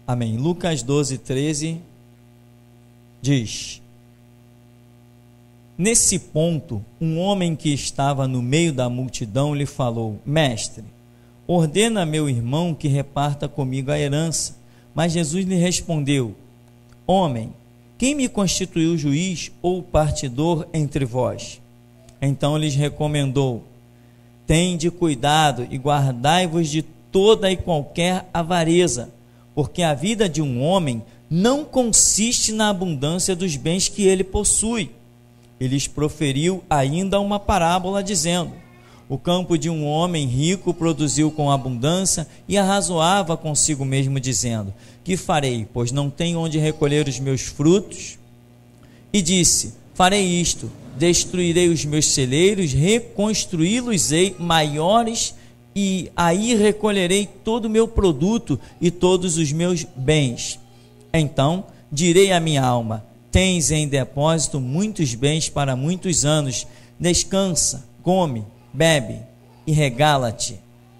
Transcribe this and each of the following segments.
Amém. Lucas 12, 13 diz: nesse ponto, um homem que estava no meio da multidão lhe falou: Mestre, ordena a meu irmão que reparta comigo a herança. Mas Jesus lhe respondeu: Homem, quem me constituiu juiz ou partidor entre vós? Então lhes recomendou: Tende cuidado e guardai-vos de toda e qualquer avareza, porque a vida de um homem não consiste na abundância dos bens que ele possui. E lhes proferiu ainda uma parábola, dizendo: o campo de um homem rico produziu com abundância, e arrazoava consigo mesmo, dizendo: que farei, pois não tenho onde recolher os meus frutos? E disse: farei isto, destruirei os meus celeiros, reconstruí-los-ei maiores, e aí recolherei todo o meu produto e todos os meus bens. Então direi à minha alma: tens em depósito muitos bens para muitos anos, descansa, come, bebe e regala-te.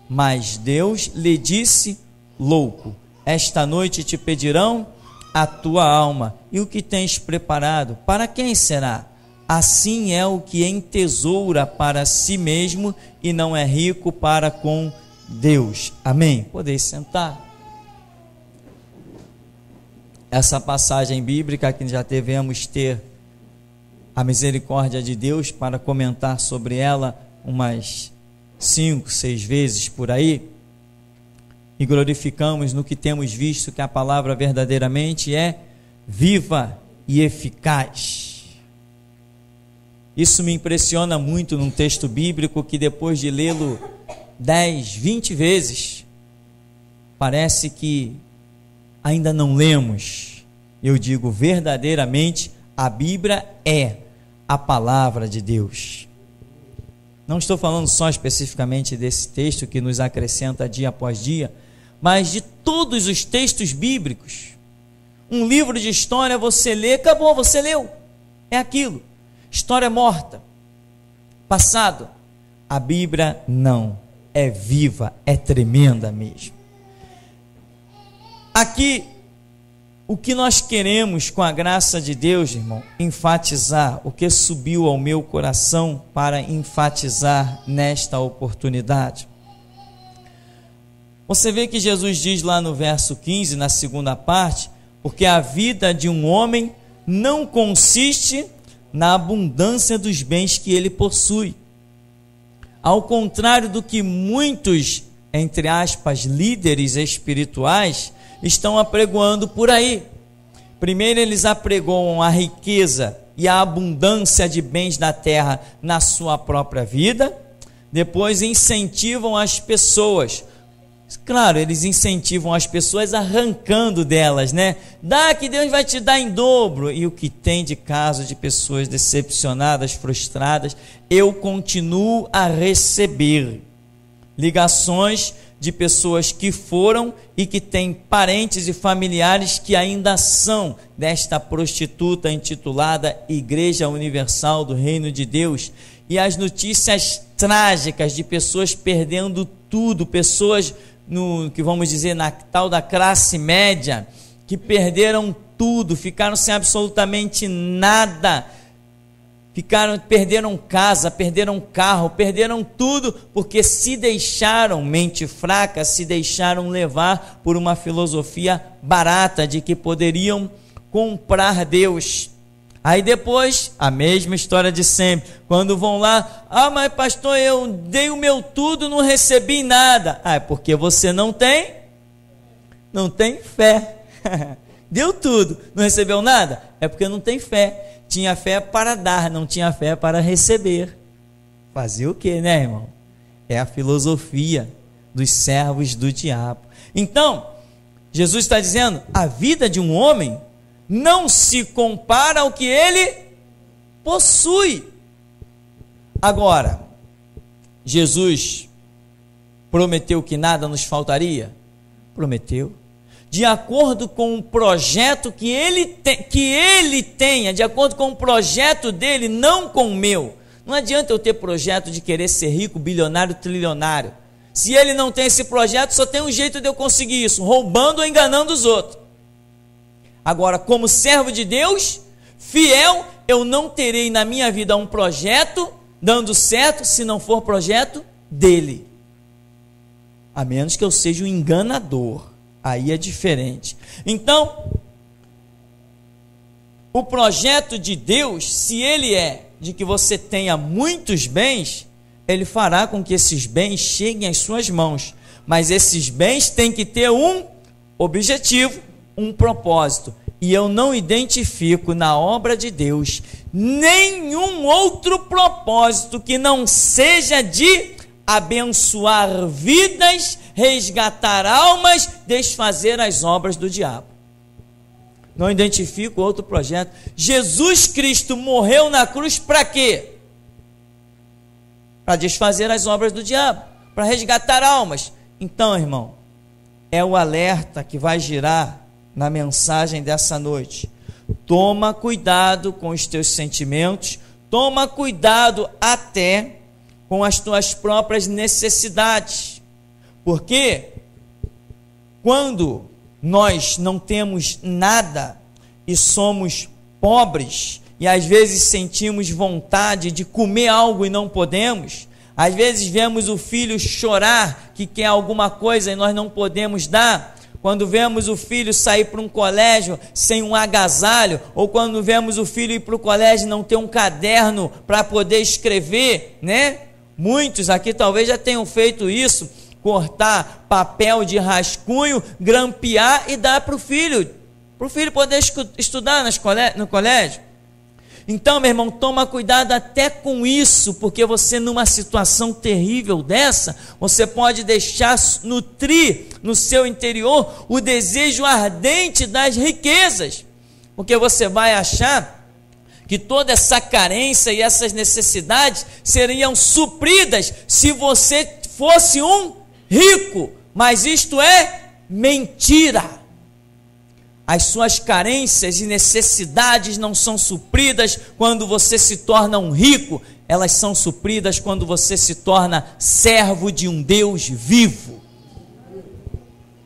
Mas Deus lhe disse: louco, esta noite te pedirão a tua alma, e o que tens preparado, para quem será? Assim é o que entesoura para si mesmo e não é rico para com Deus. Amém? Podeis sentar. Essa passagem bíblica que já devemos ter a misericórdia de Deus para comentar sobre ela umas 5, 6 vezes por aí, e glorificamos no que temos visto que a palavra verdadeiramente é viva e eficaz. Isso me impressiona muito num texto bíblico que depois de lê-lo 10, 20 vezes, parece que ainda não lemos. Eu digo verdadeiramente, a Bíblia é a palavra de Deus. Não estou falando só especificamente desse texto que nos acrescenta dia após dia, mas de todos os textos bíblicos. Um livro de história você lê, acabou, você leu, é aquilo, história morta, passado. A Bíblia não, é viva, é tremenda mesmo. Aqui, o que nós queremos com a graça de Deus, irmão, enfatizar, o que subiu ao meu coração para enfatizar nesta oportunidade. Você vê que Jesus diz lá no verso 15, na segunda parte: porque a vida de um homem não consiste na abundância dos bens que ele possui. Ao contrário do que muitos, entre aspas, líderes espirituais estão apregoando por aí. Primeiro eles apregoam a riqueza e a abundância de bens da terra na sua própria vida, depois incentivam as pessoas. Claro, eles incentivam as pessoas arrancando delas, né? Dá que Deus vai te dar em dobro. E o que tem de caso de pessoas decepcionadas, frustradas, eu continuo a receber ligações de pessoas que foram e que têm parentes e familiares que ainda são desta prostituta intitulada Igreja Universal do Reino de Deus, e as notícias trágicas de pessoas perdendo tudo, pessoas que vamos dizer na tal da classe média, que perderam tudo, ficaram sem absolutamente nada, perderam casa, perderam carro, perderam tudo, porque se deixaram, mente fraca, se deixaram levar por uma filosofia barata de que poderiam comprar Deus. Aí depois, a mesma história de sempre, quando vão lá: mas pastor, eu dei o meu tudo, não recebi nada. É porque você não tem fé. Deu tudo, não recebeu nada? É porque não tem fé. Tinha fé para dar, não tinha fé para receber. Fazia o quê, né, irmão? É a filosofia dos servos do diabo. Então, Jesus está dizendo: a vida de um homem não se compara ao que ele possui. Agora, Jesus prometeu que nada nos faltaria? Prometeu. De acordo com o projeto que ele tenha, de acordo com o projeto dele, não com o meu. Não adianta eu ter projeto de querer ser rico, bilionário, trilionário. Se ele não tem esse projeto, só tem um jeito de eu conseguir isso, roubando ou enganando os outros. Agora, como servo de Deus, fiel, eu não terei na minha vida um projeto dando certo se não for projeto dele. A menos que eu seja um enganador. Aí é diferente. Então, o projeto de Deus, se ele é de que você tenha muitos bens, ele fará com que esses bens cheguem às suas mãos. Mas esses bens têm que ter um objetivo, um propósito. E eu não identifico na obra de Deus nenhum outro propósito que não seja de abençoar vidas, resgatar almas, desfazer as obras do diabo. Não identifico outro projeto. Jesus Cristo morreu na cruz para quê? Para desfazer as obras do diabo, para resgatar almas. Então, irmão, é o alerta que vai girar na mensagem dessa noite. Toma cuidado com os teus sentimentos, toma cuidado até com as tuas próprias necessidades, porque quando nós não temos nada e somos pobres, e às vezes sentimos vontade de comer algo e não podemos, às vezes vemos o filho chorar que quer alguma coisa e nós não podemos dar, quando vemos o filho sair para um colégio sem um agasalho, ou quando vemos o filho ir para o colégio e não ter um caderno para poder escrever, né? Muitos aqui talvez já tenham feito isso, cortar papel de rascunho, grampear e dar para o filho poder estudar no colégio. Então, meu irmão, toma cuidado até com isso, porque você numa situação terrível dessa, você pode deixar nutrir no seu interior o desejo ardente das riquezas, porque você vai achar que toda essa carência e essas necessidades seriam supridas se você fosse um rico, mas isto é mentira. As suas carências e necessidades não são supridas quando você se torna um rico, elas são supridas quando você se torna servo de um Deus vivo.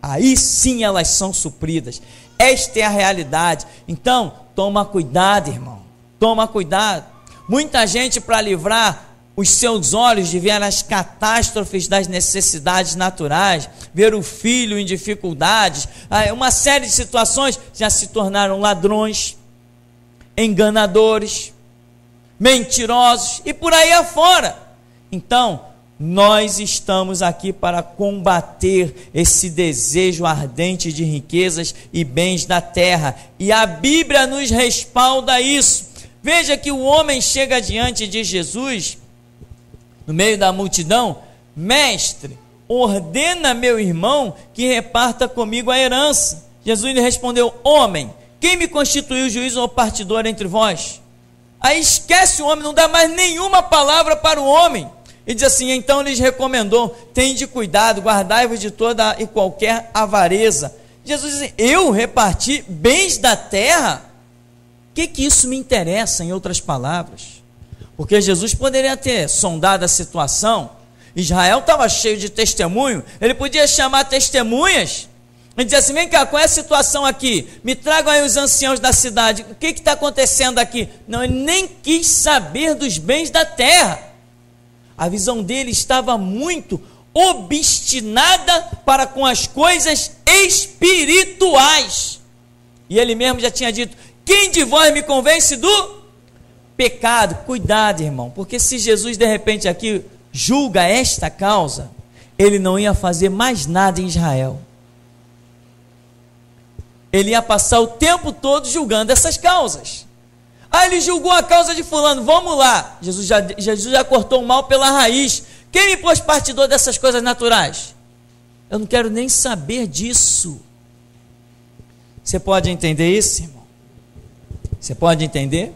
Aí sim elas são supridas. Esta é a realidade. Então, toma cuidado, irmão. Toma cuidado. Muita gente, para livrar os seus olhos de ver as catástrofes das necessidades naturais, ver o filho em dificuldades, uma série de situações, já se tornaram ladrões, enganadores, mentirosos e por aí afora. Então, nós estamos aqui para combater esse desejo ardente de riquezas e bens da terra, e a Bíblia nos respalda isso. Veja que o homem chega diante de Jesus, no meio da multidão: mestre, ordena meu irmão que reparta comigo a herança. Jesus lhe respondeu: homem, quem me constituiu juiz ou partidor entre vós? Aí esquece o homem, não dá mais nenhuma palavra para o homem, e diz assim: então lhes recomendou, tende cuidado, guardai-vos de toda e qualquer avareza. Jesus diz: eu reparti bens da terra? O que isso me interessa, em outras palavras? Porque Jesus poderia ter sondado a situação. Israel estava cheio de testemunho, ele podia chamar testemunhas e dizer assim: vem cá, qual é a situação aqui? Me tragam aí os anciãos da cidade, o que está acontecendo aqui? Não, ele nem quis saber dos bens da terra. A visão dele estava muito obstinada para com as coisas espirituais. E ele mesmo já tinha dito: quem de vós me convence do pecado? Cuidado, irmão, porque se Jesus de repente aqui julga esta causa, ele não ia fazer mais nada em Israel. Ele ia passar o tempo todo julgando essas causas. Ele julgou a causa de fulano, vamos lá. Jesus já cortou o mal pela raiz. Quem me pôs partidor dessas coisas naturais? Eu não quero nem saber disso. Você pode entender isso, irmão? Você pode entender?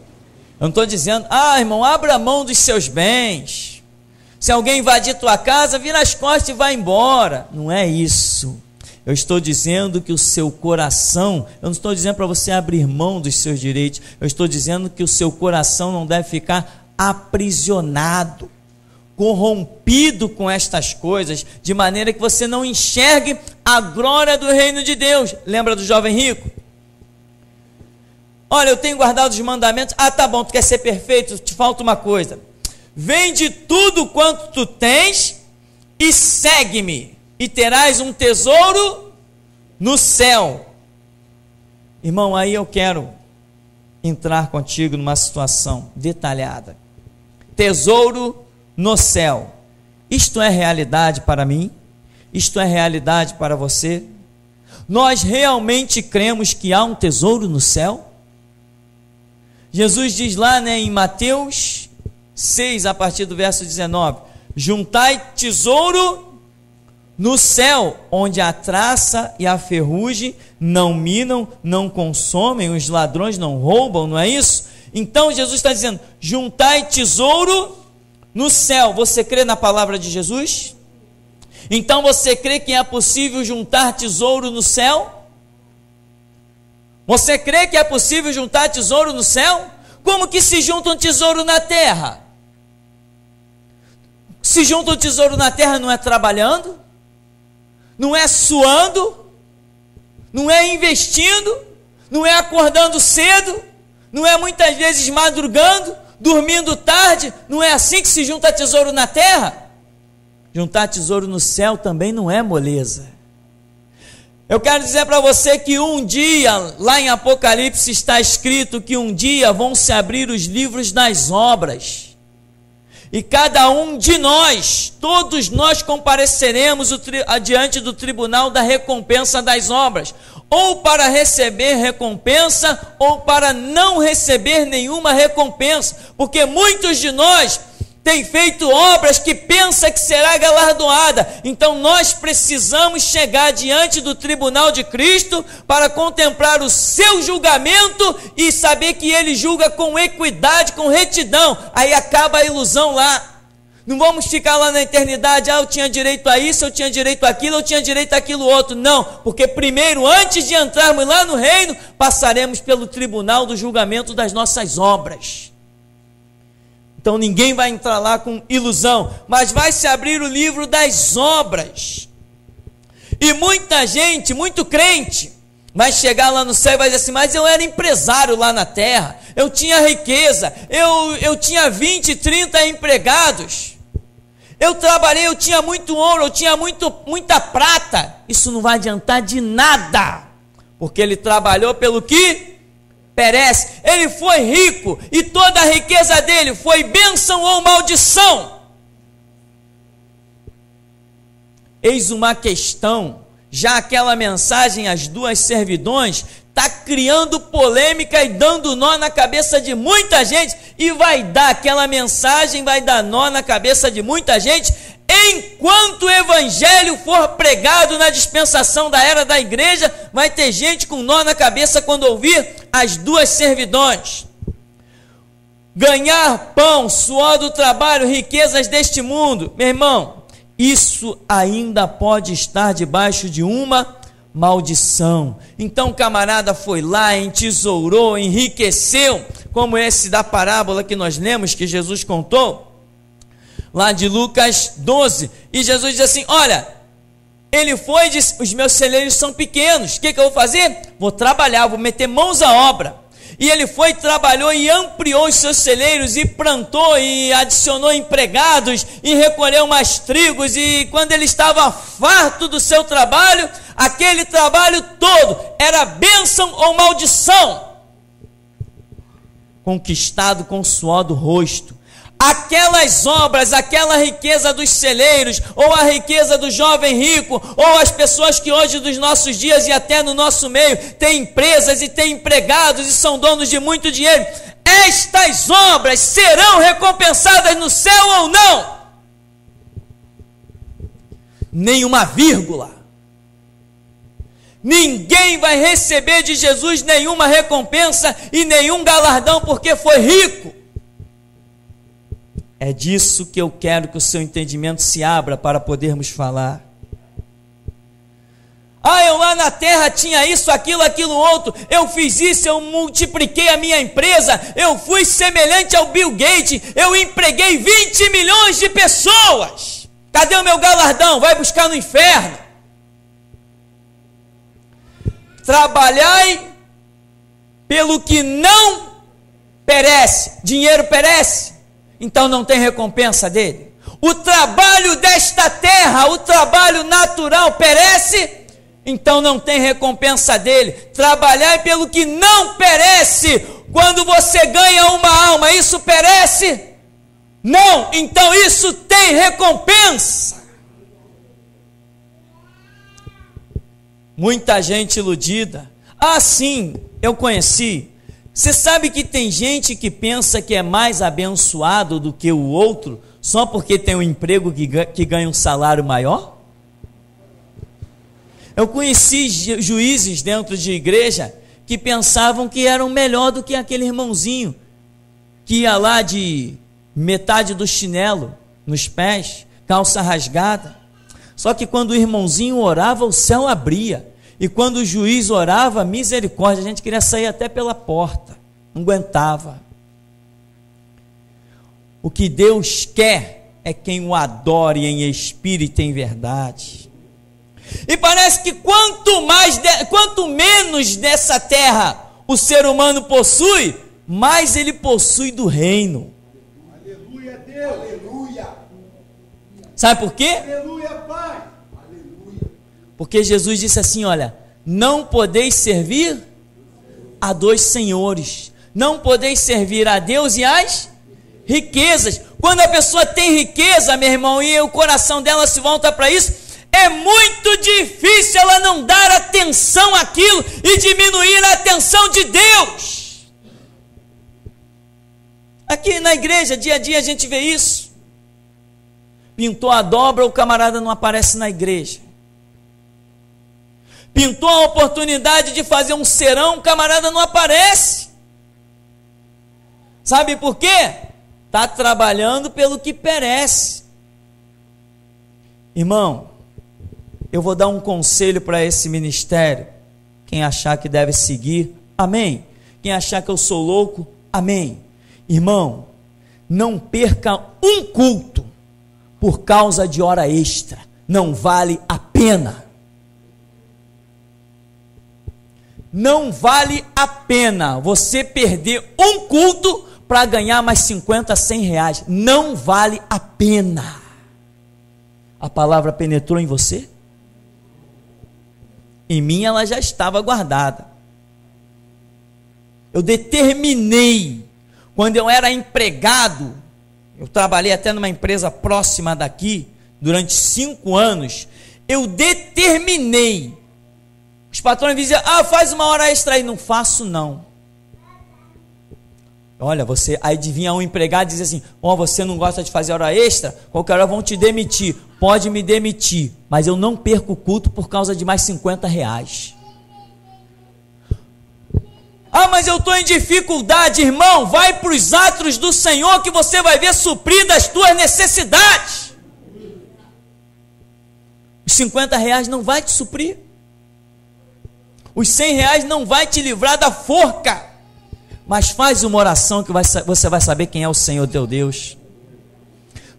Eu não estou dizendo: irmão, abra mão dos seus bens. Se alguém invadir tua casa, vira as costas e vai embora. Não é isso. Eu estou dizendo que o seu coração, eu não estou dizendo para você abrir mão dos seus direitos, eu estou dizendo que o seu coração não deve ficar aprisionado corrompido com estas coisas, de maneira que você não enxergue a glória do reino de Deus. Lembra do jovem rico? Olha, eu tenho guardado os mandamentos. Ah, tá bom, tu quer ser perfeito? Te falta uma coisa. Vende tudo quanto tu tens e segue-me, e terás um tesouro no céu. Irmão, aí eu quero entrar contigo numa situação detalhada. Tesouro no céu. Isto é realidade para mim? Isto é realidade para você? Nós realmente cremos que há um tesouro no céu? Jesus diz lá, em Mateus 6, a partir do verso 19: juntai tesouro no céu, onde a traça e a ferrugem não minam, não consomem, os ladrões não roubam, não é isso? Então Jesus está dizendo: juntai tesouro no céu. Você crê na palavra de Jesus? Então você crê que é possível juntar tesouro no céu? Você crê que é possível juntar tesouro no céu? Como que se junta um tesouro na terra? Se junta um tesouro na terra não é trabalhando? Não é suando? Não é investindo? Não é acordando cedo? Não é muitas vezes madrugando? Dormindo tarde? Não é assim que se junta tesouro na terra? Juntar tesouro no céu também não é moleza. Eu quero dizer para você que um dia, lá em Apocalipse está escrito que um dia vão se abrir os livros das obras, e cada um de nós, todos nós compareceremos diante do tribunal da recompensa das obras, ou para receber recompensa, ou para não receber nenhuma recompensa, porque muitos de nós têm feito obras que pensa que será galardoada. Então nós precisamos chegar diante do tribunal de Cristo para contemplar o seu julgamento e saber que ele julga com equidade, com retidão. Aí acaba a ilusão lá. Não vamos ficar lá na eternidade: eu tinha direito a isso, eu tinha direito àquilo, eu tinha direito àquilo outro. Não, porque primeiro, antes de entrarmos lá no reino, passaremos pelo tribunal do julgamento das nossas obras. Então ninguém vai entrar lá com ilusão, mas vai se abrir o livro das obras. E muita gente, muito crente, vai chegar lá no céu e vai dizer assim: mas eu era empresário lá na terra, eu tinha riqueza, eu tinha 20, 30 empregados, eu trabalhei, eu tinha muito ouro, eu tinha muita prata. Isso não vai adiantar de nada, porque ele trabalhou pelo que perece. Ele foi rico e toda a riqueza dele foi bênção ou maldição? Eis uma questão. Já aquela mensagem, as duas servidões, está criando polêmica e dando nó na cabeça de muita gente, e vai dar aquela mensagem, vai dar nó na cabeça de muita gente, enquanto o evangelho for pregado na dispensação da era da igreja. Vai ter gente com nó na cabeça quando ouvir as duas servidões. Ganhar pão, suor do trabalho, riquezas deste mundo. Meu irmão, isso ainda pode estar debaixo de uma maldição. Então o camarada foi lá, entesourou, enriqueceu, como esse da parábola que nós lemos, que Jesus contou lá de Lucas 12, e Jesus diz assim: olha, ele foi e disse: os meus celeiros são pequenos, o que eu vou fazer? Vou trabalhar, vou meter mãos à obra. E ele foi, trabalhou e ampliou os seus celeiros, e plantou, e adicionou empregados, e recolheu mais trigos, e quando ele estava farto do seu trabalho, aquele trabalho todo era bênção ou maldição? Conquistado com o suor do rosto. Aquelas obras, aquela riqueza dos celeiros, ou a riqueza do jovem rico, ou as pessoas que hoje dos nossos dias e até no nosso meio têm empresas e têm empregados e são donos de muito dinheiro, estas obras serão recompensadas no céu ou não? Nenhuma vírgula. Ninguém vai receber de Jesus nenhuma recompensa e nenhum galardão porque foi rico. É disso que eu quero que o seu entendimento se abra para podermos falar. Eu lá lá na terra tinha isso, aquilo outro, eu fiz isso, eu multipliquei a minha empresa, eu fui semelhante ao Bill Gates, eu empreguei 20 milhões de pessoas. Cadê o meu galardão? Vai buscar no inferno. Trabalhai pelo que não perece. Dinheiro perece, então não tem recompensa dele. O trabalho desta terra, o trabalho natural perece, então não tem recompensa dele. Trabalhai pelo que não perece. Quando você ganha uma alma, isso perece? Não, então isso tem recompensa. Muita gente iludida. Ah, sim, eu conheci. Você sabe que tem gente que pensa que é mais abençoado do que o outro só porque tem um emprego que ganha um salário maior? Eu conheci juízes dentro de igreja que pensavam que eram melhor do que aquele irmãozinho que ia lá de metade do chinelo nos pés, calça rasgada. Só que quando o irmãozinho orava, o céu abria. E quando o juiz orava, misericórdia, a gente queria sair até pela porta, não aguentava. O que Deus quer é quem o adore em espírito e em verdade. E parece que quanto menos dessa terra o ser humano possui, mais ele possui do reino. Aleluia, Deus. Aleluia. Sabe por quê? Aleluia, Pai. Aleluia. Porque Jesus disse assim, olha, não podeis servir a dois senhores. Não podeis servir a Deus e às riquezas. Quando a pessoa tem riqueza, meu irmão, e o coração dela se volta para isso, é muito difícil ela não dar atenção àquilo e diminuir a atenção de Deus. Aqui na igreja, dia a dia, a gente vê isso. Pintou a dobra, o camarada não aparece na igreja. Pintou a oportunidade de fazer um serão, o camarada não aparece. Sabe por quê? Está trabalhando pelo que perece. Irmão, eu vou dar um conselho para esse ministério. Quem achar que deve seguir, amém. Quem achar que eu sou louco, amém. Irmão, não perca um culto por causa de hora extra. Não vale a pena. Não vale a pena você perder um culto para ganhar mais 50, 100 reais. Não vale a pena. A palavra penetrou em você? Em mim ela já estava guardada. Eu determinei, quando eu era empregado, eu trabalhei até numa empresa próxima daqui, durante 5 anos, eu determinei. Os patrões diziam, faz uma hora extra aí. Não faço não. Olha, você, aí vinha um empregado e dizia assim, você não gosta de fazer hora extra? Qualquer hora vão te demitir. Pode me demitir, mas eu não perco o culto por causa de mais 50 reais. Mas eu estou em dificuldade, irmão. Vai para os atos do Senhor que você vai ver supridas as tuas necessidades. Os 50 reais não vai te suprir. Os 100 reais não vai te livrar da forca. Mas faz uma oração que você vai saber quem é o Senhor teu Deus.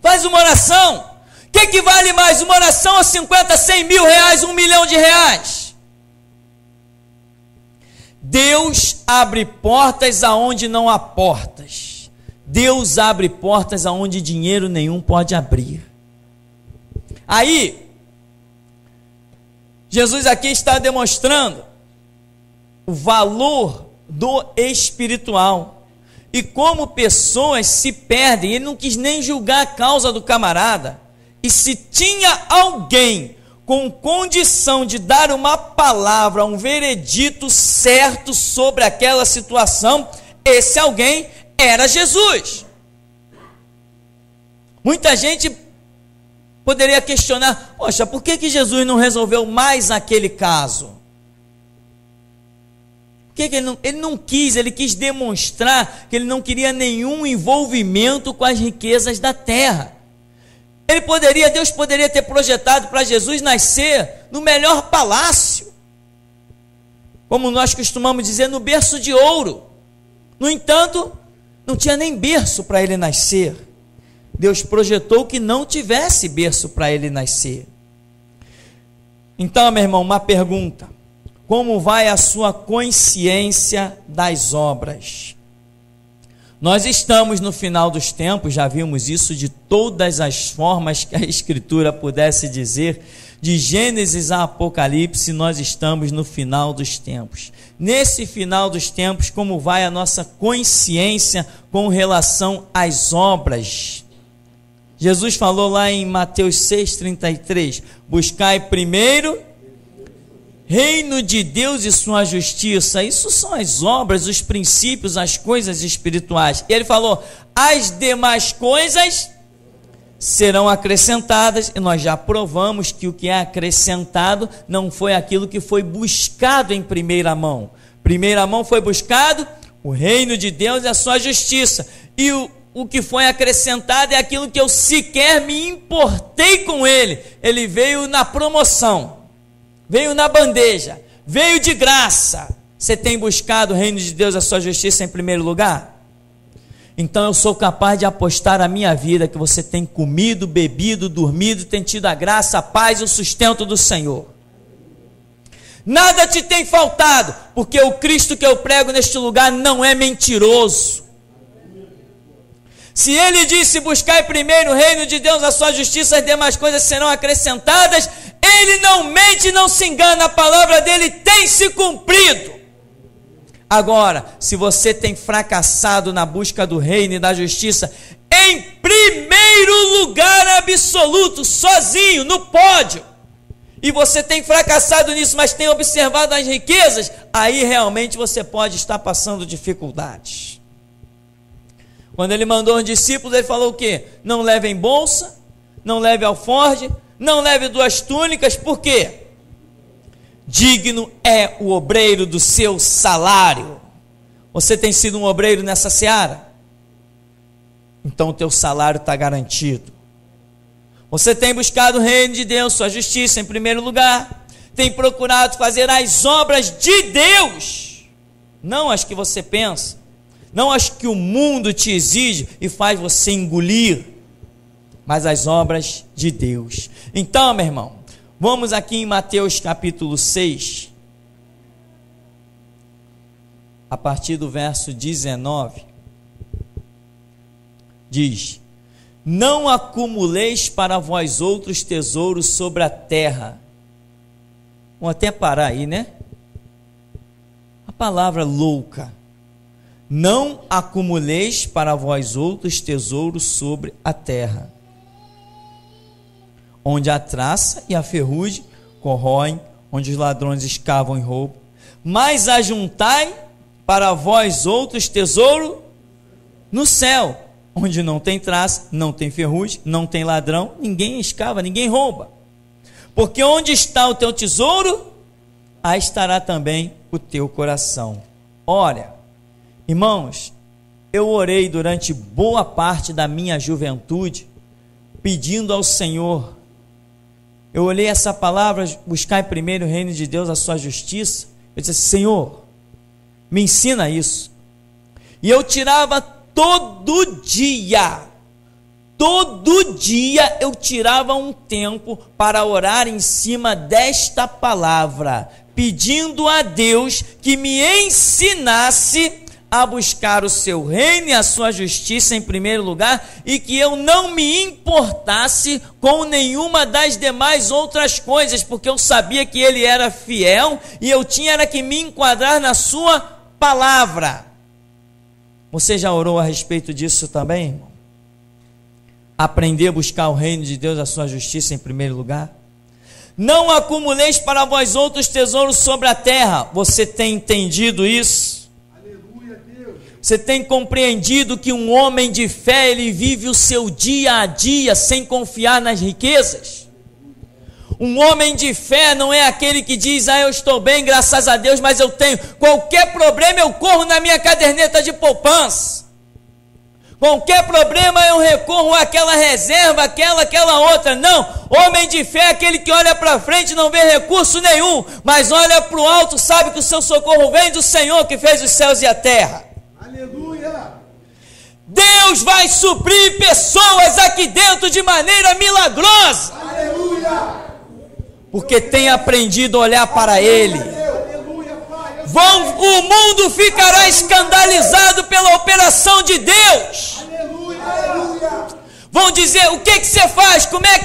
Faz uma oração. O que vale mais? Uma oração a 50, 100 mil reais, 1 milhão de reais? Deus abre portas aonde não há portas. Deus abre portas aonde dinheiro nenhum pode abrir. Aí, Jesus aqui está demonstrando o valor do espiritual e como pessoas se perdem. Ele não quis nem julgar a causa do camarada, e se tinha alguém com condição de dar uma palavra, um veredito certo sobre aquela situação, esse alguém era Jesus. Muita gente poderia questionar, poxa, por que Jesus não resolveu mais aquele caso? Por que ele não quis? Ele quis demonstrar que ele não queria nenhum envolvimento com as riquezas da terra. Deus poderia ter projetado para Jesus nascer no melhor palácio, como nós costumamos dizer, no berço de ouro. No entanto, não tinha nem berço para ele nascer. Deus projetou que não tivesse berço para ele nascer. Então, meu irmão, uma pergunta: como vai a sua consciência das obras? Nós estamos no final dos tempos, já vimos isso de todas as formas que a Escritura pudesse dizer, de Gênesis a Apocalipse, nós estamos no final dos tempos. Nesse final dos tempos, como vai a nossa consciência com relação às obras? Jesus falou lá em Mateus 6,33, buscai primeiro reino de Deus e sua justiça. Isso são as obras, os princípios, as coisas espirituais. E ele falou, as demais coisas serão acrescentadas, e nós já provamos que o que é acrescentado não foi aquilo que foi buscado em primeira mão. Primeira mão foi buscado o reino de Deus e a sua justiça, e o que foi acrescentado é aquilo que eu sequer me importei com ele. Ele veio na promoção, veio na bandeja, veio de graça. Você tem buscado o reino de Deus e a sua justiça em primeiro lugar? Então eu sou capaz de apostar a minha vida que você tem comido, bebido, dormido, tem tido a graça, a paz e o sustento do Senhor. Nada te tem faltado, porque o Cristo que eu prego neste lugar não é mentiroso. Se ele disse, buscai primeiro o reino de Deus, a sua justiça, as demais coisas serão acrescentadas, ele não mente, não se engana, a palavra dele tem se cumprido. Agora, se você tem fracassado na busca do reino e da justiça, em primeiro lugar absoluto, sozinho, no pódio, e você tem fracassado nisso, mas tem observado as riquezas, aí realmente você pode estar passando dificuldades. Quando ele mandou os discípulos, ele falou o quê? Não levem bolsa, não leve alforje, não leve 2 túnicas, por quê? Digno é o obreiro do seu salário. Você tem sido um obreiro nessa seara? Então o teu salário está garantido. Você tem buscado o reino de Deus, sua justiça em primeiro lugar, tem procurado fazer as obras de Deus, não as que você pensa, não as que o mundo te exige e faz você engolir, mas as obras de Deus. Então, meu irmão, vamos aqui em Mateus capítulo 6, a partir do verso 19, diz: não acumuleis para vós outros tesouros sobre a terra. Vamos até parar aí, né? A palavra louca. Não acumuleis para vós outros tesouros sobre a terra, onde a traça e a ferrugem corroem, onde os ladrões escavam e roubam, mas ajuntai para vós outros tesouro no céu, onde não tem traça, não tem ferrugem, não tem ladrão, ninguém escava, ninguém rouba. Porque onde está o teu tesouro, aí estará também o teu coração. Olha, irmãos, eu orei durante boa parte da minha juventude, pedindo ao Senhor. Eu olhei essa palavra, buscai primeiro o reino de Deus, a sua justiça. Eu disse, Senhor, me ensina isso. E eu tirava todo dia eu tirava um tempo para orar em cima desta palavra, pedindo a Deus que me ensinasse a buscar o seu reino e a sua justiça em primeiro lugar, e que eu não me importasse com nenhuma das demais outras coisas, porque eu sabia que ele era fiel e eu tinha que me enquadrar na sua palavra. Você já orou a respeito disso também, irmão? Aprender a buscar o reino de Deus, a sua justiça em primeiro lugar? Não acumuleis para vós outros tesouros sobre a terra. Você tem entendido isso? Aleluia, Deus. Você tem compreendido que um homem de fé, ele vive o seu dia a dia sem confiar nas riquezas? Um homem de fé não é aquele que diz, eu estou bem, graças a Deus, mas eu tenho qualquer problema, eu corro na minha caderneta de poupança. Qualquer problema eu recorro àquela reserva, aquela outra. Não, homem de fé é aquele que olha para frente e não vê recurso nenhum, mas olha para o alto, sabe que o seu socorro vem do Senhor que fez os céus e a terra. Aleluia. Deus vai suprir pessoas aqui dentro de maneira milagrosa. Aleluia. Porque tem aprendido a olhar para Ele. Aleluia, Pai. O mundo ficará escandalizado pela operação de Deus. Aleluia. Vão dizer, o que você faz? Como é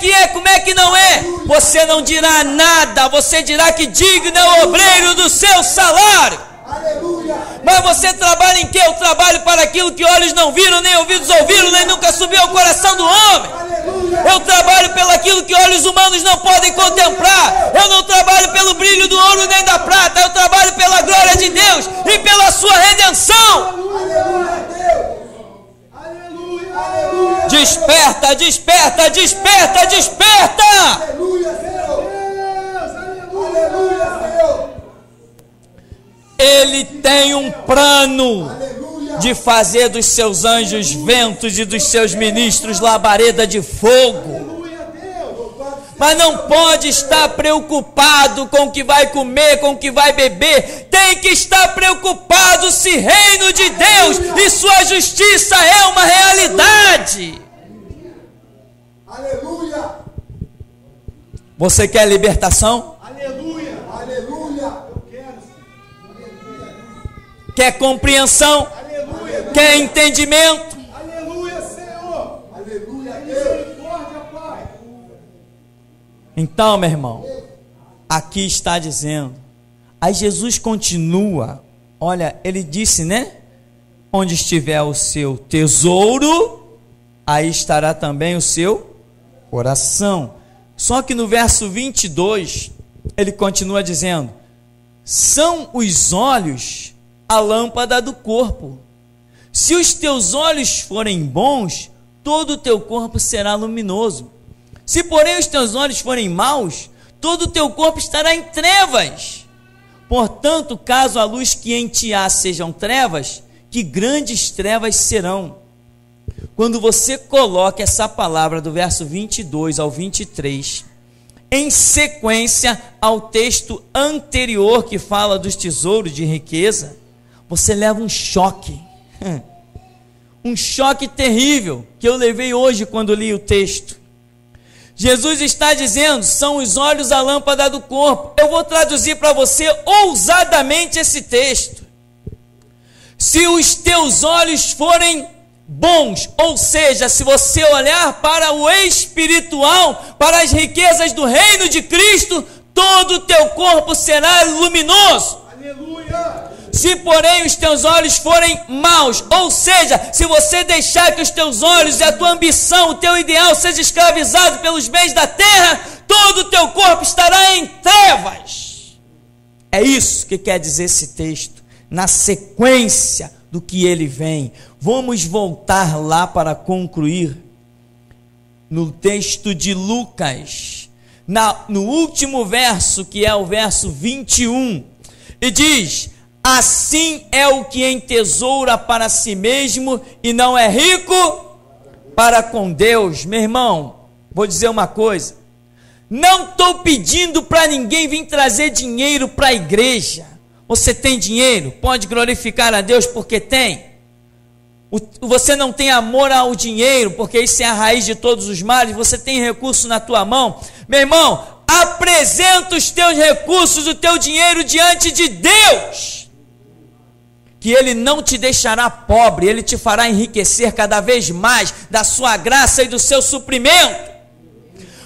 que não é? Você não dirá nada, você dirá que digno é o obreiro do seu salário. Aleluia. Mas você trabalha em quê? Eu trabalho para aquilo que olhos não viram, nem ouvidos ouviram, nem nunca subiu ao coração do homem. Aleluia. Eu trabalho pelo aquilo que olhos humanos não podem contemplar. Eu não trabalho pelo brilho do ouro nem da prata. Eu trabalho pela glória de Deus e pela sua redenção. Aleluia, Deus. Aleluia. Aleluia. Desperta, desperta, desperta, desperta. Aleluia, Deus. Aleluia, Deus. Ele tem um plano Aleluia. de fazer dos seus anjos ventos e dos seus ministros labareda de fogo. Aleluia, Deus. Mas não pode estar preocupado com o que vai comer, com o que vai beber. Tem que estar preocupado se reino de Deus e sua justiça é uma realidade. Aleluia. Você quer libertação? Aleluia. Aleluia. Eu quero. Quer compreensão? Aleluia. Quer entendimento? Aleluia, Senhor. Aleluia, Deus. Misericórdia, Pai. Então, meu irmão, aqui está dizendo. Aí Jesus continua. Olha, ele disse, né? Onde estiver o seu tesouro, aí estará também o seu coração. Só que no verso 22, ele continua dizendo: são os olhos a lâmpada do corpo. Se os teus olhos forem bons, todo o teu corpo será luminoso. Se porém os teus olhos forem maus, todo o teu corpo estará em trevas. Portanto, caso a luz que em ti há sejam trevas, que grandes trevas serão. Quando você coloca essa palavra do verso 22 ao 23, em sequência ao texto anterior que fala dos tesouros de riqueza, você leva um choque. Um choque terrível que eu levei hoje quando li o texto. Jesus está dizendo, são os olhos a lâmpada do corpo. Eu vou traduzir para você ousadamente esse texto. Se os teus olhos forem bons, ou seja, se você olhar para o espiritual, para as riquezas do reino de Cristo, todo o teu corpo será luminoso. Aleluia. Se porém os teus olhos forem maus, ou seja, se você deixar que os teus olhos e a tua ambição, o teu ideal seja escravizado pelos bens da terra, todo o teu corpo estará em trevas. É isso que quer dizer esse texto, na sequência do que ele vem. Vamos voltar lá para concluir no texto de Lucas, no último verso, que é o verso 21, e diz: assim é o que entesoura para si mesmo e não é rico para com Deus. Meu irmão, vou dizer uma coisa, não estou pedindo para ninguém vir trazer dinheiro para a igreja. Você tem dinheiro? Pode glorificar a Deus porque tem. Você não tem amor ao dinheiro, porque isso é a raiz de todos os males. Você tem recurso na tua mão. Meu irmão, apresenta os teus recursos, o teu dinheiro diante de Deus, que Ele não te deixará pobre, Ele te fará enriquecer cada vez mais da sua graça e do seu suprimento.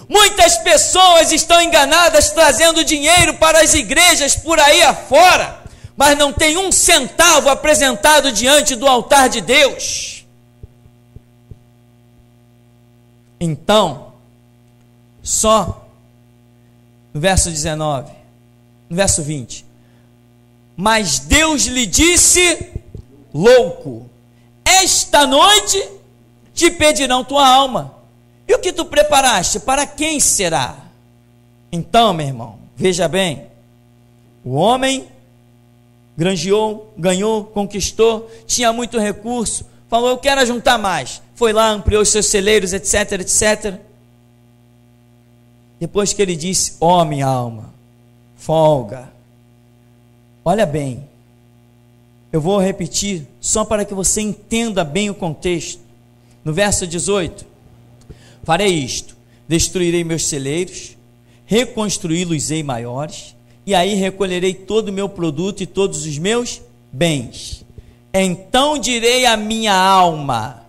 Muitas pessoas estão enganadas trazendo dinheiro para as igrejas por aí afora, mas não tem um centavo apresentado diante do altar de Deus. Então, só no verso 19, no verso 20, mas Deus lhe disse: louco, esta noite te pedirão tua alma, e o que tu preparaste, para quem será? Então, meu irmão, veja bem, o homem granjeou, ganhou, conquistou, tinha muito recurso, falou, eu quero juntar mais. Foi lá, ampliou os seus celeiros, etc, etc. Depois que ele disse, ó minha alma, folga. Olha bem, eu vou repetir só para que você entenda bem o contexto. No verso 18, farei isto, destruirei meus celeiros, reconstruí-los-ei maiores, e aí recolherei todo o meu produto e todos os meus bens. Então direi à minha alma,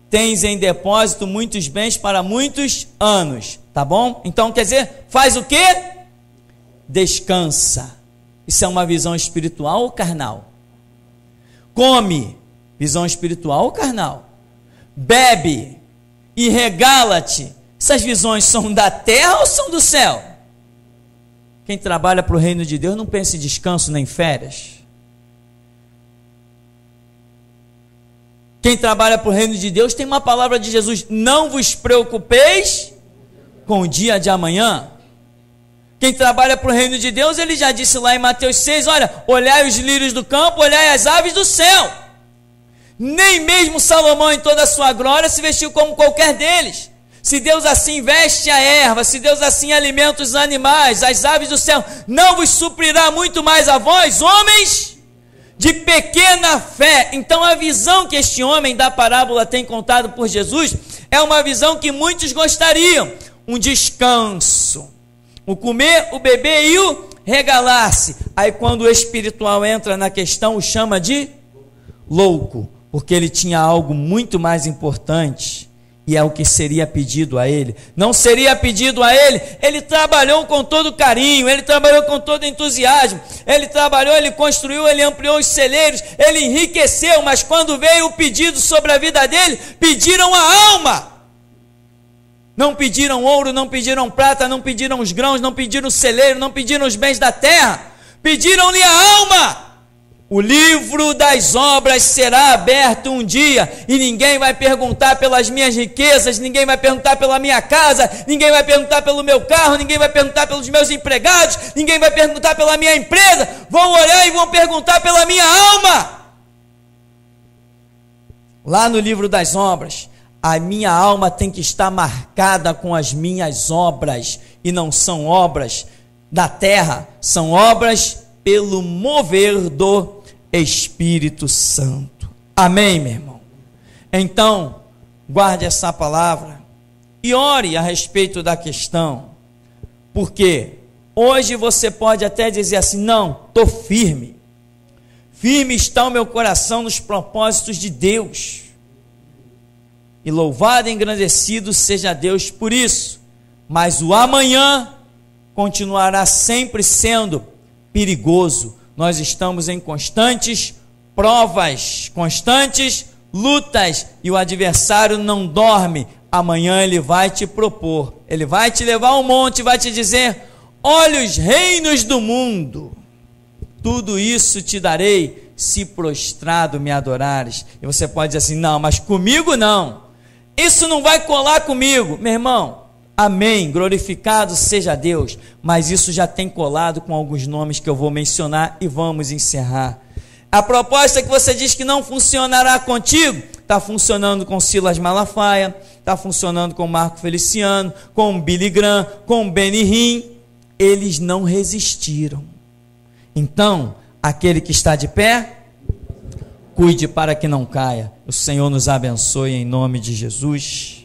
tens em depósito muitos bens para muitos anos, tá bom? Então quer dizer, faz o quê? Descansa. Isso é uma visão espiritual ou carnal? Come, visão espiritual ou carnal? Bebe e regala-te. Essas visões são da terra ou são do céu? Quem trabalha para o reino de Deus não pensa em descanso nem férias. Quem trabalha para o reino de Deus tem uma palavra de Jesus, não vos preocupeis com o dia de amanhã. Quem trabalha para o reino de Deus, ele já disse lá em Mateus 6, olha, olhai os lírios do campo, olhai as aves do céu. Nem mesmo Salomão em toda a sua glória se vestiu como qualquer deles. Se Deus assim veste a erva, se Deus assim alimenta os animais, as aves do céu, não vos suprirá muito mais a vós, homens de pequena fé. Então a visão que este homem da parábola tem contado por Jesus, é uma visão que muitos gostariam, um descanso, o comer, o beber e o regalar-se. Aí quando o espiritual entra na questão, o chama de louco, porque ele tinha algo muito mais importante, e é o que seria pedido a ele. Não seria pedido a ele. Ele trabalhou com todo carinho, ele trabalhou com todo entusiasmo, ele trabalhou, ele construiu, ele ampliou os celeiros, ele enriqueceu, mas quando veio o pedido sobre a vida dele, pediram a alma. Não pediram ouro, não pediram prata, não pediram os grãos, não pediram o celeiro, não pediram os bens da terra, pediram-lhe a alma. O livro das obras será aberto um dia, e ninguém vai perguntar pelas minhas riquezas, ninguém vai perguntar pela minha casa, ninguém vai perguntar pelo meu carro, ninguém vai perguntar pelos meus empregados, ninguém vai perguntar pela minha empresa, vão olhar e vão perguntar pela minha alma. Lá no livro das obras, a minha alma tem que estar marcada com as minhas obras, e não são obras da terra, são obras pelo mover do Espírito Santo. Amém, meu irmão? Então, guarde essa palavra e ore a respeito da questão, porque hoje você pode até dizer assim, não, estou firme, firme está o meu coração nos propósitos de Deus, e louvado e engrandecido seja Deus por isso, mas o amanhã continuará sempre sendo perigoso. Nós estamos em constantes provas, constantes lutas, e o adversário não dorme. Amanhã ele vai te propor, ele vai te levar ao monte, vai te dizer, olha os reinos do mundo, tudo isso te darei, se prostrado me adorares. E você pode dizer assim, não, mas comigo não, isso não vai colar comigo. Meu irmão, amém, glorificado seja Deus, mas isso já tem colado com alguns nomes que eu vou mencionar e vamos encerrar. A proposta que você diz que não funcionará contigo, está funcionando com Silas Malafaia, está funcionando com Marco Feliciano, com Billy Graham, com Benny Hinn, eles não resistiram. Então, aquele que está de pé, cuide para que não caia. O Senhor nos abençoe em nome de Jesus.